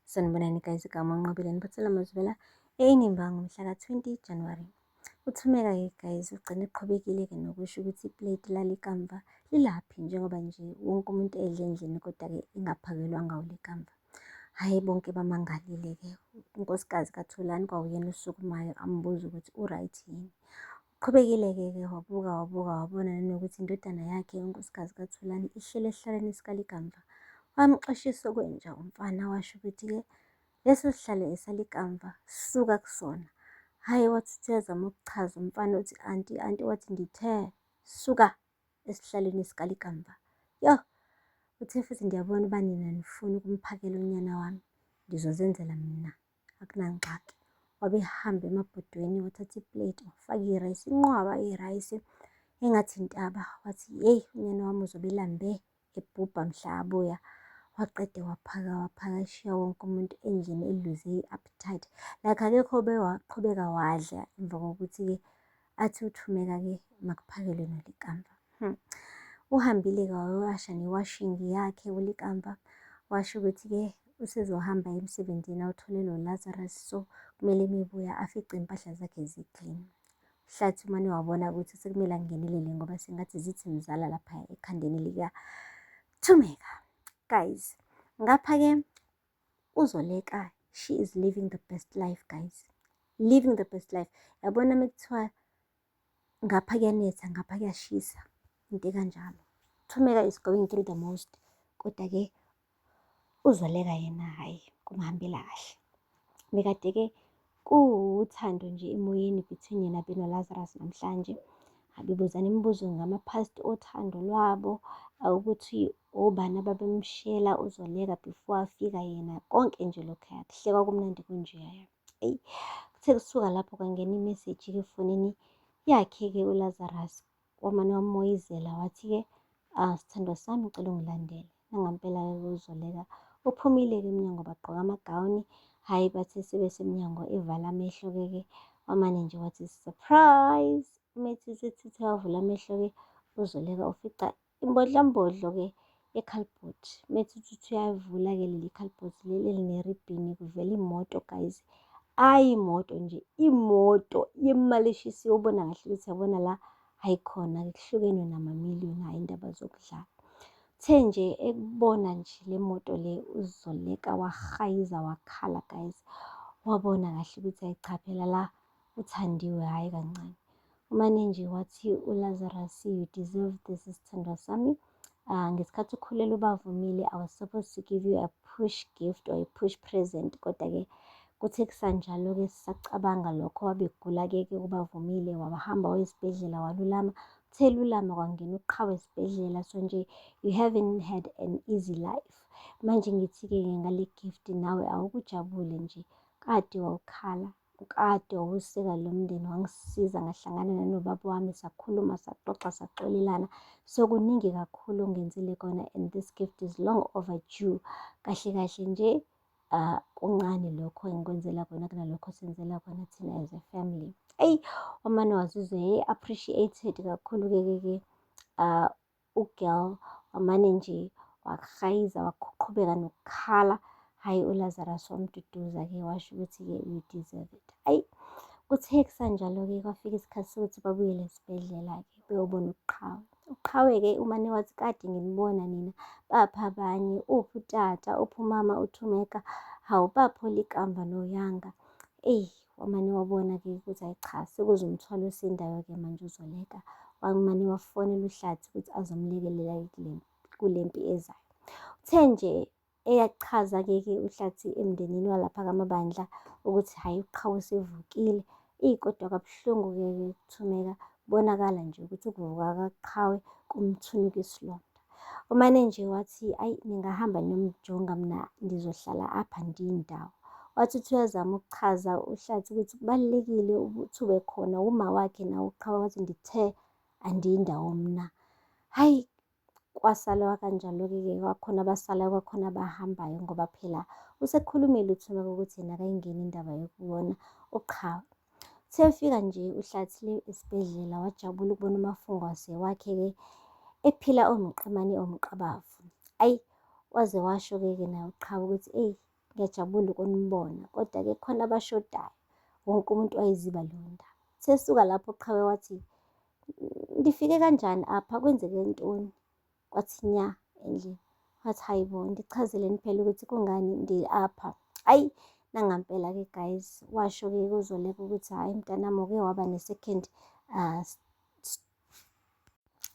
Sanibonani guys, igama uNqobile niphathela amazwela eNimbango mhla ka-20 January. UThumeka-ke guys ugcine eqhubekile-ke nokusho ukuthi iplate lalikamva lilaphi njengoba nje wonke umuntu edle endlini kodwa-ke ingaphakelwanga ulikamva. Hhayi bonke bamangalile-ke. Unkosikazi kaThulani kwakuyena osukumayo ambuza ukuthi u-right yini. Uqhubekile-ke wabuka wabona nanokuthi indodana yakhe unkosikazi kaThulani ihleli esihlalweni sikalikamva. Wamxoshisa okwenja umfana washo ukuthi-ke leso sihlalo esalikamva suka kusona. Hhayi wathi uyazama ukuchaza umfana uthi anti wathi ndithe suka esihlalweni sikalikamva. Yo, uthe futhi ndiyabona uba nina nifuna ukumphakela unyana wami, ngizozenzela mina akunangxaki. Wabehamba emabhodweni wathatha iplate wafaka irayisi, inqwaba irayisi engathi intaba. Wathi yeyi unyana wami uzobe elambe ebhubha mhla abuya. Waqeda waphaka eshiya wonke umuntu endlini eluze i-appetite. Like akekho waqhubeka wadla emva kokuthi-ke athi uThumeka-ke makuphakelwe nolikamva. Uhambile-ke wayowasha newashing yakhe ulikamva. Washo ukuthi-ke usezohamba emsebenzini awuthole noLazarus, so kumele mebuya afice iy'mpahla zakhe zi-clean. Hlathi umane wabona ukuthi sekumele angenelele ngoba sengathi zithi mzala lapha ekhandeni likaThumeka. Guys, ngapha-ke uZoleka, she is living the best life guys. Living the best life. Yabona mekuthiwa ngapha kuyanetha, ngapha kuyashisa, into ekanjalo. Thumeka is going through the most. Kodwa-ke uZoleka yena hhayi kumhambela kahle. Bekade-ke kuwuthando nje emoyeni between yena benoLazarus namhlanje. Abebuzana imibuzo ngama-past othando lwabo, ukuthi obani ababemshela uZoleka before afika yena, konke nje lokhuya. Kuhle kwakumnandi kunjeya. Eyi, kuthe kusuka lapho kwangena imeseji-ke efonini yakhe-ke uLazarus. Wamane wamoyizela wathi-ke sithandwa sami ngicela ungilandele. Nangampela-ke uZoleka uphumile-ke emnyango bagqoka amagawuni. Hhayi bathe sebesemnyango evala amehlo-ke wamane nje wathi surprise. Methi sethi wavula amehlo-ke uZoleka ufica imbodlambodlo-ke ekhalibhothi. Methi uthi uyavula-ke leli khalibhothi leli elineribhini kuvela imoto guys. Hhayi imoto nje, imoto yemali eshisiwe. Ubona kahle ukuthi yabona la hayikhona-ke kuhlukene namamiliyoni, hhayi indaba zokudlala. Uthe nje ekubona nje le moto le uZoleka wahayiza wakhala guys. Wabona kahle ukuthi hayi cha phela la uthandiwe hhayi kancane. Umane nje wathi uLazarus, you deserve this sithandwa sami. Ngesikhathi ukhulela ubavumile, I was supposed to give you a push gift or a push present. Kodwa-ke kuthe kusanjalo-ke sisacabanga lokho wabegula-ke ubavumile wabahamba waya esibhedlela walulama. Uthe elulama kwangena uqhawe esibhedlela. So nje you haven't had an easy life. Manje ngithi-ke ngale gift nawe awukujabule nje. Kade wawukhala, kade wawuseka lo mndeni, wangisiza ngahlangana nanobaba wami sakhuluma saxoxa saxolelana. So kuningi kakhulu ongenzile kona and this gift is long overdue. Kahle kahle nje kuncane lokho engikwenzela kona kunalokho senzela kona thina as a family. Eyi, wamane wazizwe appreciated kakhulu-ke ugirl. Wamane nje wahayiza waqhubeka nokukhala. Hhayi uLazarus wamduduza-ke washo ukuthi-ke you deserve it. Ayi, kuthe kusanjalo-ke kwafika isikhathi sokuthi babuyele esibhedlela-ke beyobona uqhawe. Uqhawe-ke umane wathi kade nginibona nina, baphi abanye, uphi utata, uphi umama uThumeka, hawu baphi olikamva noYanga. Eyi, wamane wabona-ke ukuthi hayi cha sekuze umthwalo osindayo-ke manje uZoleka. Wamane wafonela uHlathi ukuthi azomlekelela kule mpi ezayo. Uthe nje eyachaza-ke uHlathi emndenini walapha kaMabandla ukuthi hhayi uqhawe usevukile. Kodwa kabuhlungu-ke kuThumeka, kubonakala nje ukuthi ukuvuka kaqhawe kumthunuka isilonda. Umane nje wathi ayi ningahamba niyomjonga, mina ndizohlala apha ndiyindawo. Wathi uthi uyazama ukuchaza uHlathi ukuthi kubalulekile ukuthi ube khona, uma wakhe nawe uqhawe. Wathi ndithe andiyindawo mina. Hhayi, kwasalwa kanjalo-ke kwakhona abasalayo kwakhona abahambayo ngoba phela usekhulumile uThumeka ukuthi yena akayingeni indaba yokubona uqhawe. Sefika nje uHlathi le esibhedlela wajabula ukubona umafungwase wakhe-ke ephila omqemane omqabavu. Ayi, waze washo-ke naye uqhawe ukuthi eyi ngiyajabula ukunibona, kodwa-ke khona abashodayo. Wonke umuntu wayeziba leyo ndaba. Sesuka lapho uqhawe wathi, "Ndifike kanjani apha, kwenzeke ntoni?" Kwathi nya endlini. Wathi, "Hayi bo, ndichazeleni phela ukuthi kungani apha." Hhayi, nangampela-ke guys, washo-ke kuZoleka ukuthi, hhayi mntanami uke waba ne-second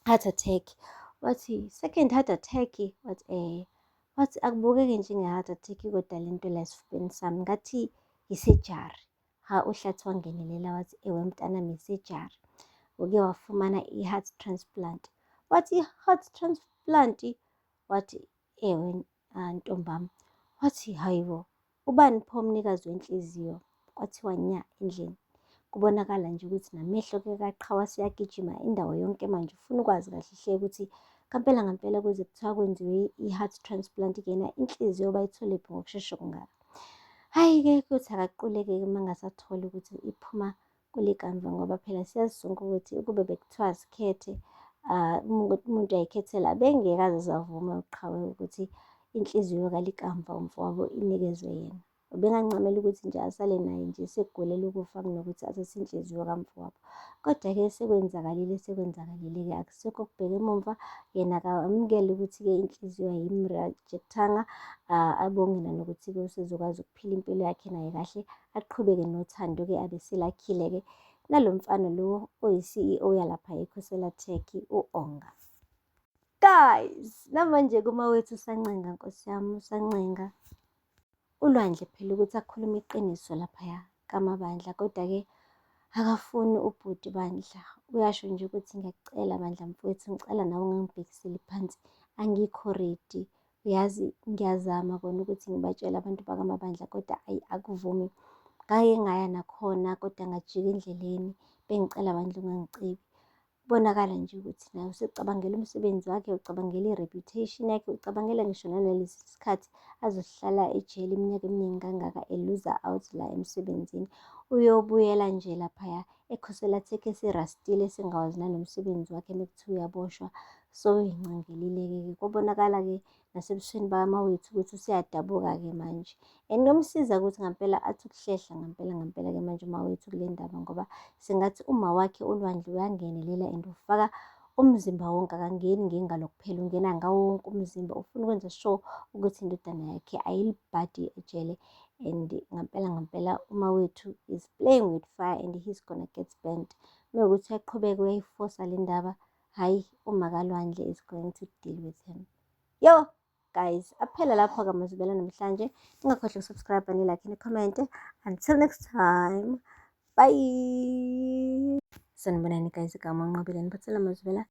heart attack. Wathi, second heart attack? Wathi, wathi akubukeki njenge-heart attack, kodwa le nto la esifubeni sami ngathi isejari. Ha, uhlathi wangenelela wathi, ewe mntanami isejari. Uke wafumana i-heart transplant. Wathi, i-heart transplant? Wathi, ewe ntombami. Wathi, hayi bo, ubani pho umnikazi wenhliziyo? Kwathiwa nya endlini. Kubonakala nje ukuthi namehlo-ke kaqhawa seyagijima indawo yonke manje, ufuna ukwazi kahle hle ukuthi ngampela kuze kuthiwa kwenziwe i-heart transplant yena inhliziyo bayitholephi ngokushesha kungaka. Hhayi-ke kuthi akaquleke uma ngasatholi ukuthi iphuma kule kamva, ngoba phela siyazi sonke ukuthi ukube bekuthiwa sikhethe umuntu ayikhethela bengeke aze zavuma uqhawe ukuthi inhliziyo kalikamva umfowabo inikezwe yena. Ubengancamela ukuthi nje asale naye nje sekugulela ukufa kunokuthi athathe inhliziyo kamfowabo. Kodwa-ke sekwenzakalile-ke akusekho ukubheka emuva. Yena akamukele ukuthi-ke inhliziyo ayimrejecthanga, abonge nanokuthi-ke usezokwazi ukuphila impilo yakhe naye kahle, aqhubeke nothando-ke abeselakhile-ke nalo mfana lo oyi-CEO yalapha eKhosela Tech, u-Onga. Guys, namanje kumawethu uSancenga, Nkosi yami, uSancenga ulwandle phela ukuthi akhulume iqiniso laphaya kaMabandla, kodwa-ke akafuni ubhuti Bandla. Uyasho nje ukuthi ngiyakucela Bandla mfowethu, ngicela nawe ungangibhekiseli phansi, angikho ready. Uyazi ngiyazama kona ukuthi ngibatshele abantu bakaMabandla, kodwa akuvumi. Ngake ngaya nakhona kodwa ngajika endleleni, bengicela Bandla ungangicibi. Kubonakala nje ukuthi naye usecabangela umsebenzi wakhe, ucabangela i-reputation yakhe, ucabangela ngisho nanalesi sikhathi azosihlala ejele iminyaka eminingi kangaka eluza out la emsebenzini. Uyobuyela nje laphaya eKhosela Tech eserastile, esengawazi nanomsebenzi wakhe mekuthiwa uyaboshwa. So ingcangelile-ke kubonakala-ke nasebusweni bakamawethu ukuthi useyadabuka-ke manje. And kuyomsiza ukuthi ngampela athi ukuhlehla ngampela-ke manje umawethu kule ndaba, ngoba sengathi uma wakhe ulwandle uyangenelela and ufaka umzimba wonke, akangeni ngengalo kuphela, ungena ngawo wonke umzimba. Ufuna ukwenza sure ukuthi indodana yakhe ayilibhadi ejele. And ngampela umawethu is playing with fire and he's gonna get burnt. Mekuwukuthi uyaqhubeka uyayifosa le ndaba, hhayi uMakalwandle is going to deal with him. Yo guys, aphela lapho-ke amazwibela namhlanje. Ningakhohlwa ukusubscribe, nilike, nikhomente. Until next time, bye. Sanibonani guys, igama uNqobile niphathela amazwibela.